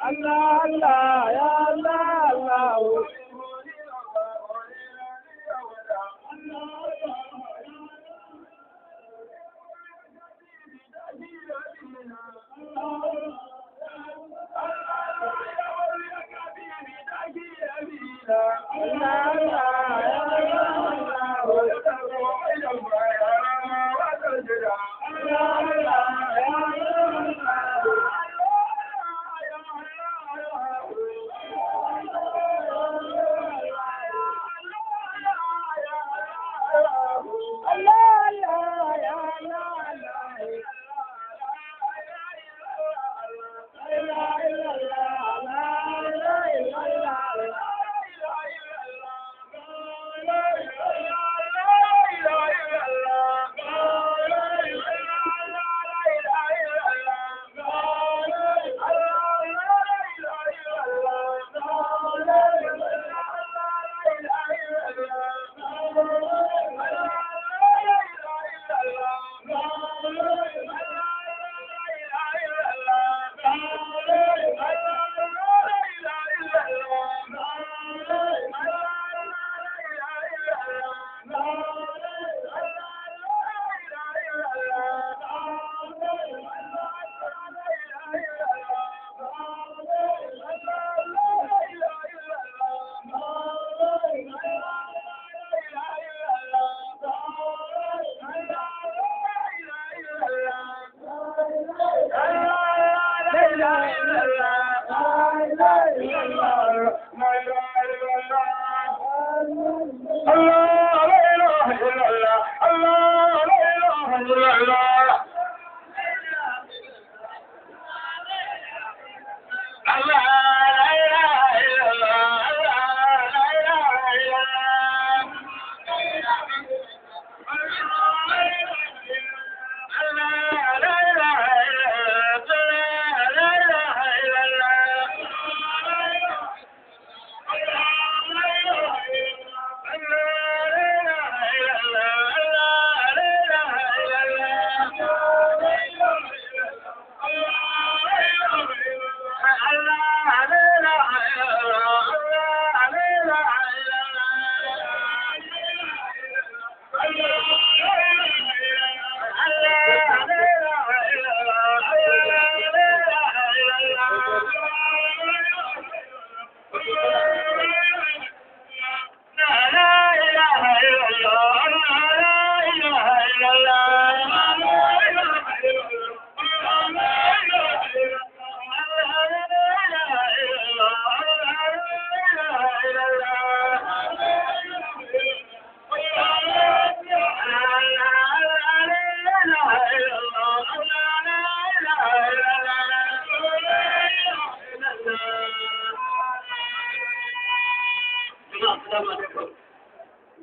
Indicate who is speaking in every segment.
Speaker 1: Allah Allah ya Allah Allah.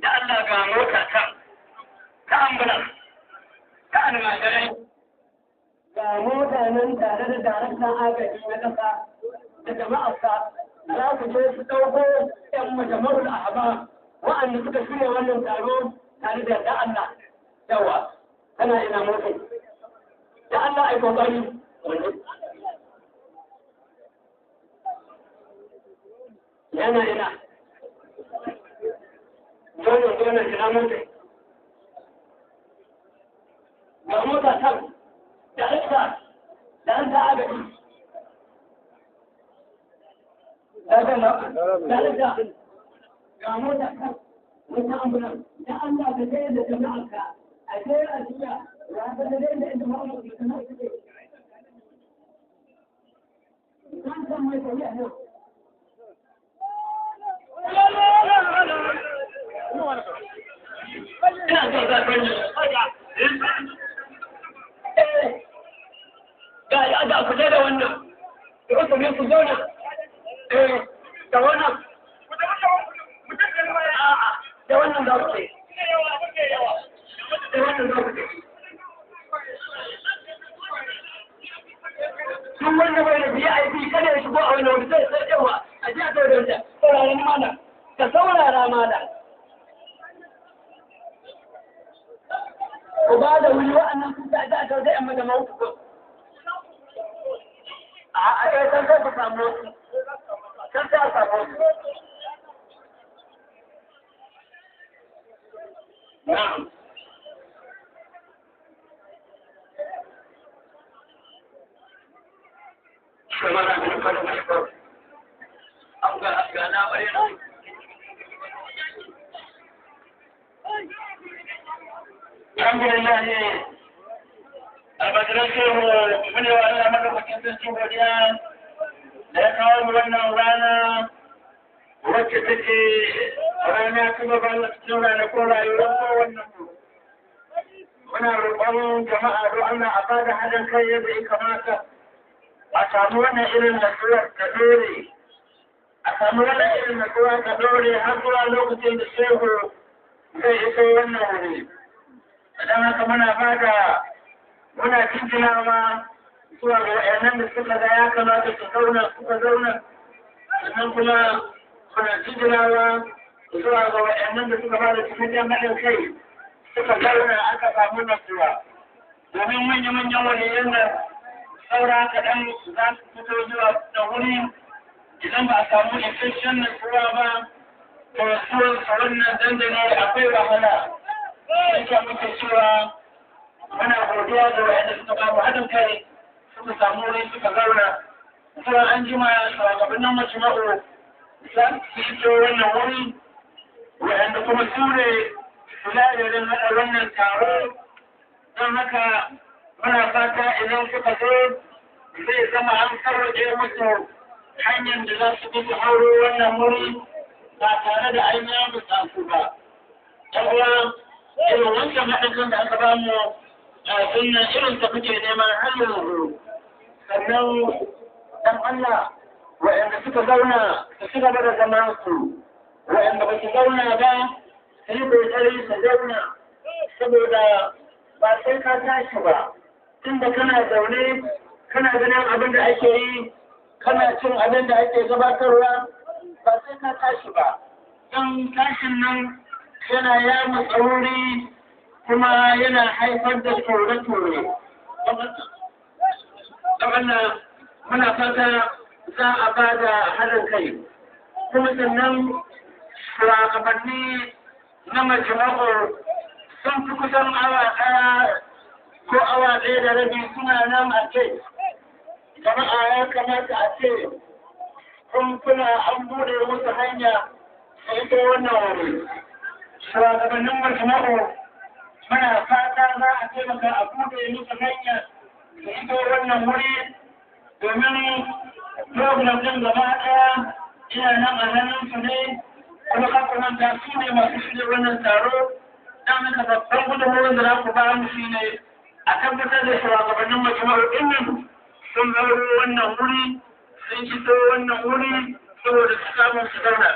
Speaker 2: Da Allah ga mota ta ambulance ta almajirai ga mota nan tare da daraktan agaji na ƙasa da jama'arsa za ku je su ɗauko 'yan majama'ul ahaba wa'anda suka shirya wannan taro tare da yarda Allah yawa tana ina mota da Allah ai kokari yana ina dole ina mota ga mota kan da ita da an ta agaji ga mota kan wata ambulan da Allah ka tsaye da jama'arka a tsaye a jiya ya ta da da inda ma'amma ke kana suke kan san mai tafiya nan ga ku da wannan da wasu ne ku zauna da wannan da wannan za ku ce da wannan za ku ce sun wanda bai da VIP kada ya shigo a wani wani sai yawa a ji a sau da wata sauraron mana ka saurara mana ku ba da wuri wa'annan sun ta a sau da yan majama'u ku a can sai ku samu su can sai a samu su na'am kamar da kuma fara mashkar an ga na bare na alhamdulillah albadrasu mune wa Allah madaukakin sarki godiya da ya kawo mu wannan rana wacce take rana ta gaban cikin ranakun rayuwar kowannen mu muna roƙon jama'a don Allah a bada haɗin kai yadda ya kamata a samu wannan irin nasuwar ta dore a samu wannan irin nasuwa ta dore har zuwa lokacin da shehu zai iso wannan wuri idan haka muna jinjinawa zuwa ga waɗannan da suka ga ya kamata su suka zauna sannan kuma muna jinjinawa zuwa ga waɗannan da suka bada cikin haɗin kai suka zauna aka samu nasuwa domin manya-manyan waliyan nan saura kaɗan za su fito zuwa da wuri idan ba a samu isasshen nasuwa ba to suwan wannan dandane akwai wahala yake muke cewa muna godiya da wa'anda suka ba mu haɗin kai suka samu wuri suka zauna zuwa an jima shugabannin majma'u za su fito wannan wuri wa'anda kuma su ne kula da yin haɗa wannan taro don haka muna fata idan suka zo zai zama an sarrafe musu hanyar da za su bi su hauro wannan wuri ba tare da an yi musu ba. Yawwa irin wancan haɗin da aka ba mu a sunan irin ta muke neman har yanzu. Sannan dan Allah waɗanda suka zauna su ci gaba da zaman su waɗanda ba su zauna ba su yi kokari su zauna saboda ba sai ka tashi ba tunda kana zaune kana ganin abin da ake yi kana cin abin da ake gabatarwa ba sai ka tashi ba don tashin nan yana yamu tsauri kuma yana haifar da ture-ture wannan muna fata za a ba da haɗin kai kuma sannan shugabanni na majalisar sun fi kusan awa ɗaya ko awa ɗaya da rabi suna nan a ce jama'a ya kamata a ce kuna an buɗe musu hanya a ita wannan wuri shugabannin majalisar muna fata za a taimaka a buɗe musu hanya a ita wannan wuri domin program ɗin gaba ɗaya ina nan a hannunsu ne kuma kakwamanta su ne masu shirya wannan taro don haka babban gudunmuwar da za ku ba mu shi ne a tabbatar da shugabannin majalisar ɗin sun hauro wannan wuri sun iso wannan wuri saboda su samu su zauna.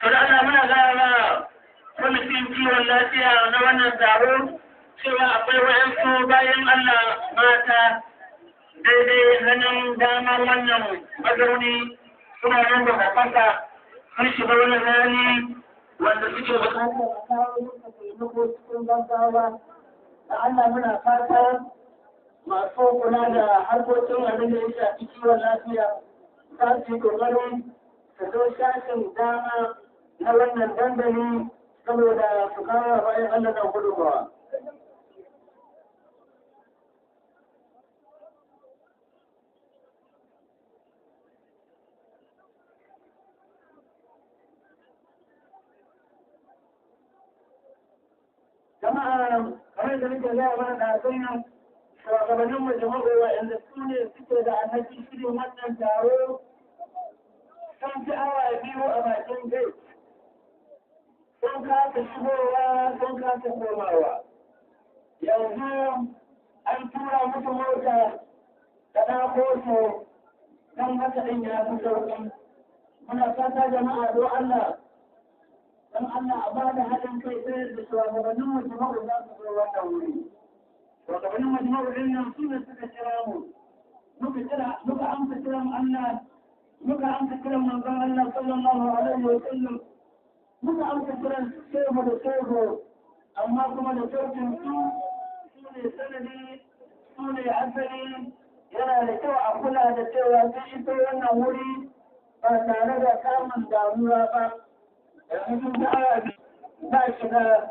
Speaker 2: Kada Allah muna gaya kwamitin kiwon lafiya na wannan taro cewa akwai wa'yansu bayan Allah mata daidai hannun damar wannan mazauni suna nan da kafasa sun shiga wani hali wanda suke bukatar a kawo musu taimako cikin gaggawa da Allah muna fata masu kula da harkokin abin da ya shafi kiwon lafiya za su yi kokari su zo shashin dama na wannan dandali saboda su kawo bayan Allah da gudunmawa. Jama'a kamar da nake gaya mana ɗazun nan shugabannin majalisar waɗanda su ne suke da alhaki shirin wannan taro sun fi awa biyu a bakin gate. Sun kasa shigowa sun kasa komawa. Yanzu an tura musu mota da ɗako su don haka ɗin ya fi sauƙi. Muna fata jama'a don Allah a ba da haɗin kai sai da shugabannin majalisar za su zo wannan wuri. Shugabannin majalisar ɗin nan su ne suka kira mu. Muka amsa kiran Allah, muka amsa kiran manzon Allah sallallahu alaihi wa sallam. muka amsa kiran shehu da shehu amma kuma da sautin su ne sanadi su ne asali yana da kyau a kula da cewa sun iso wannan wuri ba tare da samun damuwa ba yanzu sun ga ba shiga